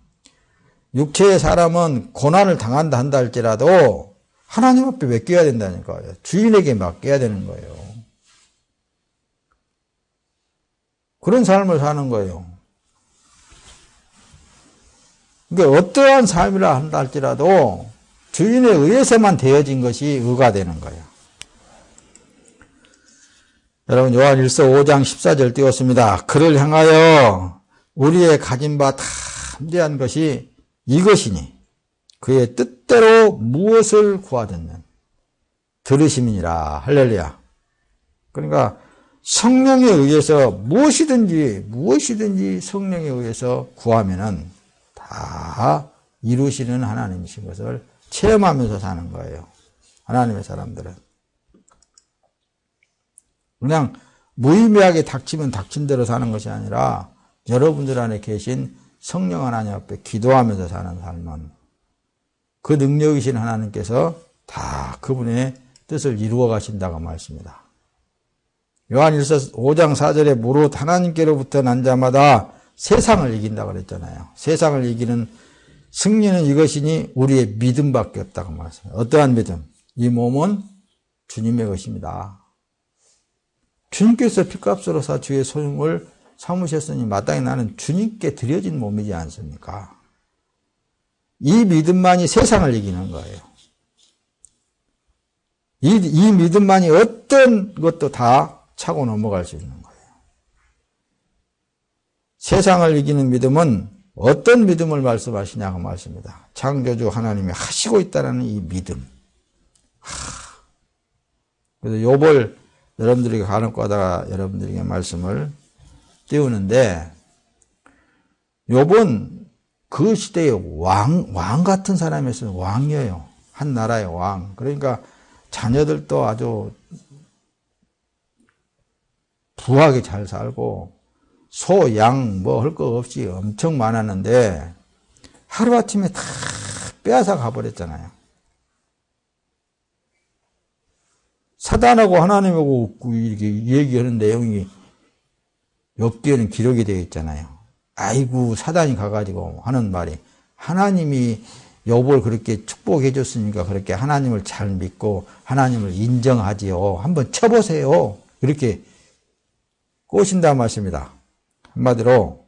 육체의 사람은 고난을 당한다 한다 할지라도 하나님 앞에 맡겨야 된다니까요. 주인에게 맡겨야 되는 거예요. 그런 삶을 사는 거예요. 그러니까 어떠한 삶이라 한다 할지라도 주인에 의해서만 되어진 것이 의가 되는 거예요. 여러분 요한일서 5장 14절 띄웠습니다. 그를 향하여 우리의 가진 바 탐대한 것이 이것이니 그의 뜻대로 무엇을 구하든는 들으심이니라. 할렐루야. 그러니까 성령에 의해서 무엇이든지 성령에 의해서 구하면은 다 이루시는 하나님이신 것을 체험하면서 사는 거예요. 하나님의 사람들은. 그냥 무의미하게 닥치면 닥친 대로 사는 것이 아니라 여러분들 안에 계신 성령 하나님 앞에 기도하면서 사는 삶은 그 능력이신 하나님께서 다 그분의 뜻을 이루어 가신다고 말씀입니다. 요한일서 5장 4절에 무릇 하나님께로부터 난 자마다 세상을 이긴다고 그랬잖아요. 세상을 이기는 승리는 이것이니 우리의 믿음밖에 없다고 말씀합니다. 어떠한 믿음? 이 몸은 주님의 것입니다. 주님께서 피값으로 사 주의 소유물 삼으셨으니 마땅히 나는 주님께 드려진 몸이지 않습니까? 이 믿음만이 세상을 이기는 거예요. 이 믿음만이 어떤 것도 다 차고 넘어갈 수 있는 거예요. 세상을 이기는 믿음은 어떤 믿음을 말씀하시냐고 말씀입니다. 창조주 하나님이 하시고 있다는 이 믿음. 그래서 욥을 여러분들에게 간혹가다가 여러분들에게 말씀을 띄우는데 욥은 그 시대의 왕 같은 사람이었어요. 왕이에요. 한 나라의 왕. 그러니까 자녀들도 아주 부하게 잘 살고 소, 양 뭐 할 거 없이 엄청 많았는데 하루아침에 다 빼앗아 가버렸잖아요. 사단하고 하나님하고 이렇게 얘기하는 내용이 욥기에는 기록이 되어 있잖아요. 아이고 사단이 가가지고 하는 말이 하나님이 욥을 그렇게 축복해 줬으니까 그렇게 하나님을 잘 믿고 하나님을 인정하지요. 한번 쳐보세요. 이렇게 꼬신다는 말씀입니다. 한마디로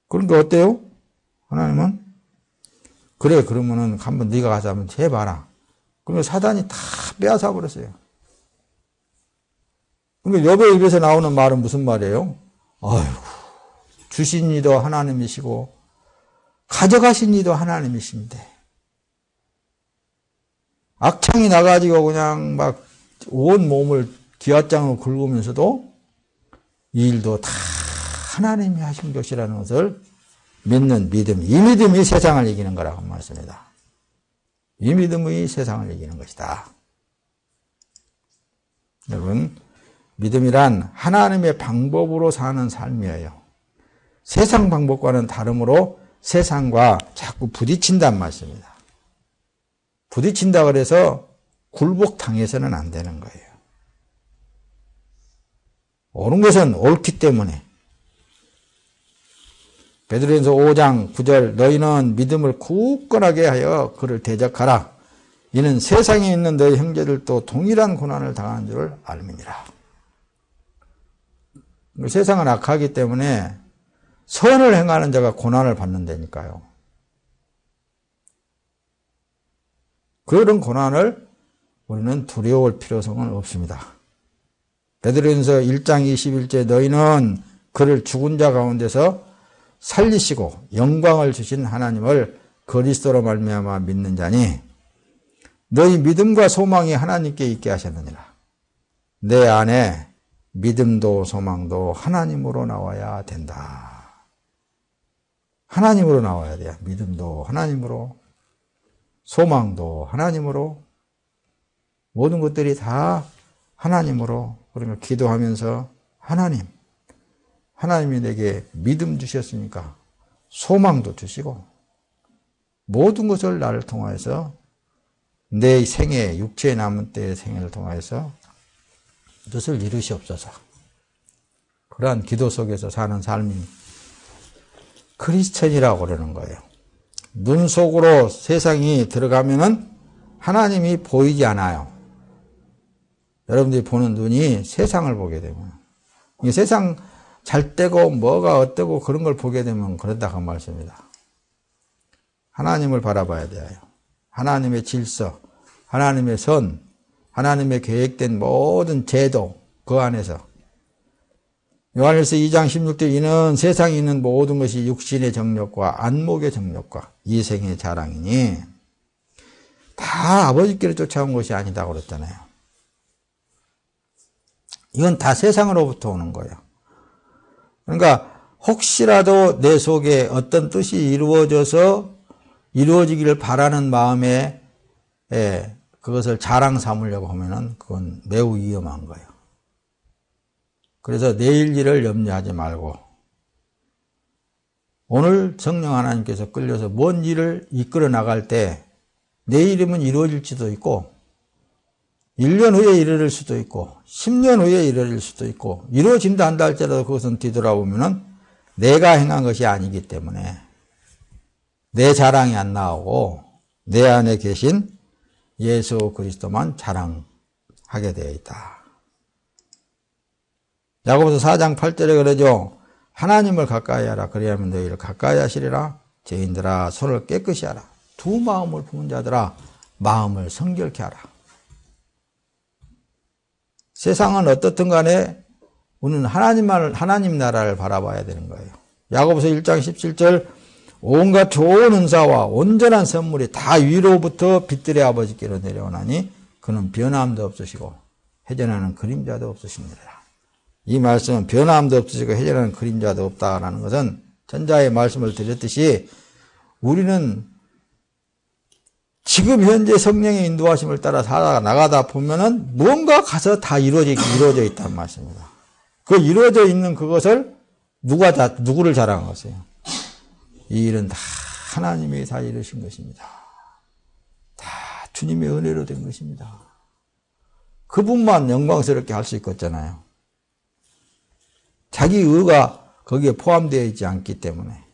그런데 어때요? 하나님은 그래 그러면은 한번 네가 가서 한번 해봐라. 그러면 사단이 다 빼앗아 버렸어요. 그러니까 욥의 입에서 나오는 말은 무슨 말이에요? 아이고 주신 이도 하나님이시고 가져가신 이도 하나님이신데 악창이 나가지고 그냥 막 온 몸을 기왓장으로 긁으면서도 이 일도 다 하나님이 하신 것이라는 것을 믿는 믿음. 이 믿음이 세상을 이기는 거라고 말씀합니다. 이 믿음이 세상을 이기는 것이다. 여러분 믿음이란 하나님의 방법으로 사는 삶이에요. 세상 방법과는 다르므로 세상과 자꾸 부딪힌단 말씀입니다. 부딪힌다 그래서 굴복당해서는 안 되는 거예요. 옳은 것은 옳기 때문에. 베드로전서 5장 9절 너희는 믿음을 굳건하게 하여 그를 대적하라. 이는 세상에 있는 너희 형제들도 동일한 고난을 당하는 줄을 알미니라. 세상은 악하기 때문에 선을 행하는 자가 고난을 받는다니까요. 그런 고난을 우리는 두려울 필요성은 없습니다. 베드로전서 1장 21절 너희는 그를 죽은 자 가운데서 살리시고 영광을 주신 하나님을 그리스도로 말미암아 믿는 자니 너희 믿음과 소망이 하나님께 있게 하셨느니라. 내 안에 믿음도 소망도 하나님으로 나와야 된다. 하나님으로 나와야 돼요. 믿음도 하나님으로, 소망도 하나님으로, 모든 것들이 다 하나님으로. 그러면 기도하면서 하나님이 내게 믿음 주셨으니까 소망도 주시고 모든 것을 나를 통하여서 내 생애, 육체에 남은 때의 생애를 통하여서 뜻을 이루시옵소서. 그러한 기도 속에서 사는 삶이 크리스천이라고 그러는 거예요. 눈 속으로 세상이 들어가면은 하나님이 보이지 않아요. 여러분들이 보는 눈이 세상을 보게 되면, 이 세상 잘 때고 뭐가 어때고 그런 걸 보게 되면 그런다 그 말씀입니다. 하나님을 바라봐야 돼요. 하나님의 질서, 하나님의 선, 하나님의 계획된 모든 제도 그 안에서. 요한일서 2장 16절 이는 세상에 있는 모든 것이 육신의 정욕과 안목의 정욕과 이생의 자랑이니 다 아버지께로 쫓아온 것이 아니다고 그랬잖아요. 이건 다 세상으로부터 오는 거예요. 그러니까 혹시라도 내 속에 어떤 뜻이 이루어지기를 바라는 마음에 그것을 자랑 삼으려고 하면은 그건 매우 위험한 거예요. 그래서 내일 일을 염려하지 말고 오늘 성령 하나님께서 끌려서 뭔 일을 이끌어 나갈 때 내일이면 이루어질지도 있고 1년 후에 이르를 수도 있고 10년 후에 이르를 수도 있고 이루어진다 한다 할지라도 그것은 뒤돌아보면은 내가 행한 것이 아니기 때문에 내 자랑이 안 나오고 내 안에 계신 예수 그리스도만 자랑하게 되어 있다. 야고보서 4장 8절에 그러죠. 하나님을 가까이 하라. 그리하면 너희를 가까이 하시리라. 죄인들아 손을 깨끗이 하라. 두 마음을 품은 자들아 마음을 성결케 하라. 세상은 어떻든 간에 우리는 하나님 나라를 바라봐야 되는 거예요. 야고보서 1장 17절 온갖 좋은 은사와 온전한 선물이 다 위로부터 빛들의 아버지께로 내려오나니 그는 변함도 없으시고 회전하는 그림자도 없으십니다. 이 말씀은 변함도 없으시고 회전하는 그림자도 없다라는 것은 전자의 말씀을 드렸듯이 우리는 지금 현재 성령의 인도하심을 따라 살아나가다 보면은 뭔가 가서 다 이루어져 있다는 말씀입니다. 그 이루어져 있는 그것을 누구를 자랑하세요? 이 일은 다 하나님이 다 이루신 것입니다. 다 주님의 은혜로 된 것입니다. 그분만 영광스럽게 할 수 있겠잖아요. 자기 의가 거기에 포함되어 있지 않기 때문에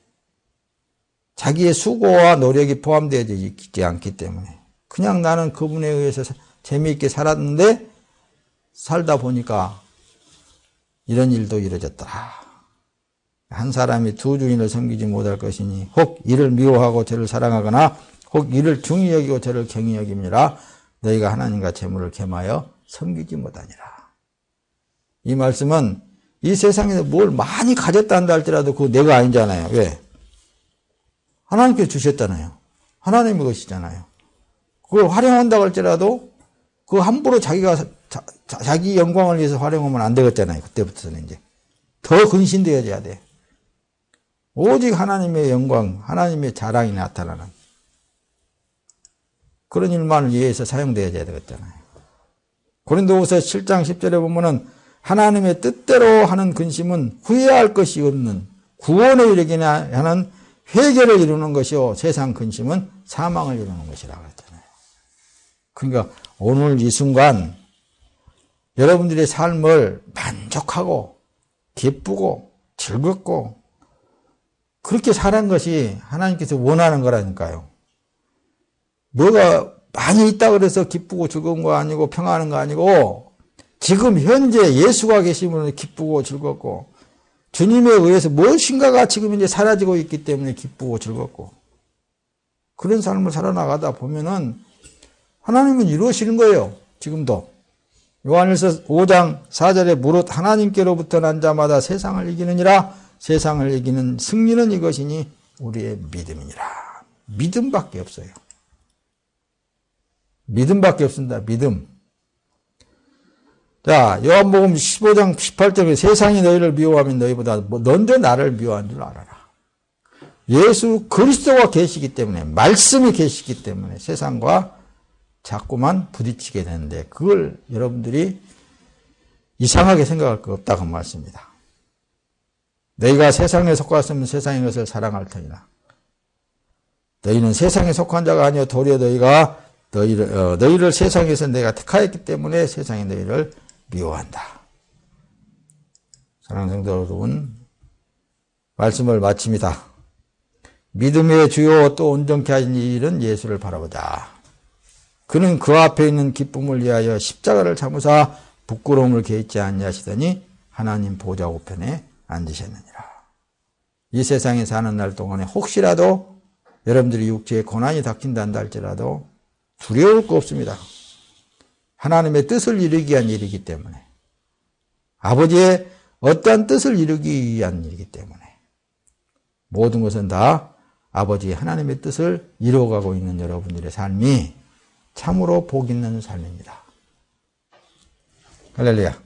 자기의 수고와 노력이 포함되어 있지 않기 때문에 그냥 나는 그분에 의해서 재미있게 살았는데 살다 보니까 이런 일도 이루어졌더라. 한 사람이 두 주인을 섬기지 못할 것이니 혹 이를 미워하고 저를 사랑하거나 혹 이를 중히 여기고 저를 경히 여김이라 너희가 하나님과 재물을 겸하여 섬기지 못하니라. 이 말씀은 이 세상에서 뭘 많이 가졌다 한다 할지라도 그거 내가 아니잖아요. 왜? 하나님께서 주셨잖아요. 하나님의 것이잖아요. 그걸 활용한다고 할지라도 그거 함부로 자기 영광을 위해서 활용하면 안 되겠잖아요. 그때부터는 이제 더 근신되어져야 돼. 오직 하나님의 영광, 하나님의 자랑이 나타나는 그런 일만을 위해서 사용되어져야 되겠잖아요. 고린도후서 7장 10절에 보면은 하나님의 뜻대로 하는 근심은 후회할 것이 없는 구원에 이르게 하는 회개를 이루는 것이요 세상 근심은 사망을 이루는 것이라고 했잖아요. 그러니까 오늘 이 순간 여러분들의 삶을 만족하고 기쁘고 즐겁고 그렇게 사는 것이 하나님께서 원하는 거라니까요. 뭐가 많이 있다고 그래서 기쁘고 즐거운 거 아니고 평안한 거 아니고 지금 현재 예수가 계심으로 기쁘고 즐겁고 주님에 의해서 무엇인가가 지금 이제 사라지고 있기 때문에 기쁘고 즐겁고 그런 삶을 살아나가다 보면은 하나님은 이루어지는 거예요. 지금도. 요한일서 5장 4절에 무릇 하나님께로부터 난 자마다 세상을 이기느니라. 세상을 이기는 승리는 이것이니 우리의 믿음이니라. 믿음밖에 없어요. 믿음밖에 없습니다. 믿음. 자, 요한복음 15장 18절에 세상이 너희를 미워하면 너희보다 먼저 나를 미워한 줄 알아라. 예수 그리스도가 계시기 때문에 말씀이 계시기 때문에 세상과 자꾸만 부딪히게 되는데 그걸 여러분들이 이상하게 생각할 거 없다고 말씀입니다. 너희가 세상에 속았으면 세상의 것을 사랑할 터이나 너희는 세상에 속한 자가 아니요 도리어 너희가 너희를 세상에서 내가 택하였기 때문에 세상이 너희를 미워한다. 사랑하는 성도 여러분, 말씀을 마칩니다. 믿음의 주요 또 온전케 하신 일은 예수를 바라보자. 그는 그 앞에 있는 기쁨을 위하여 십자가를 참으사 부끄러움을 개의치 아니하시더니 하나님 보좌 우편에 앉으셨느니라. 이 세상에 사는 날 동안에 혹시라도 여러분들이 육체에 고난이 닥친다 할지라도 두려울 거 없습니다. 하나님의 뜻을 이루기 위한 일이기 때문에, 아버지의 어떠한 뜻을 이루기 위한 일이기 때문에 모든 것은 다 아버지 하나님의 뜻을 이루어가고 있는 여러분들의 삶이 참으로 복 있는 삶입니다. 할렐루야.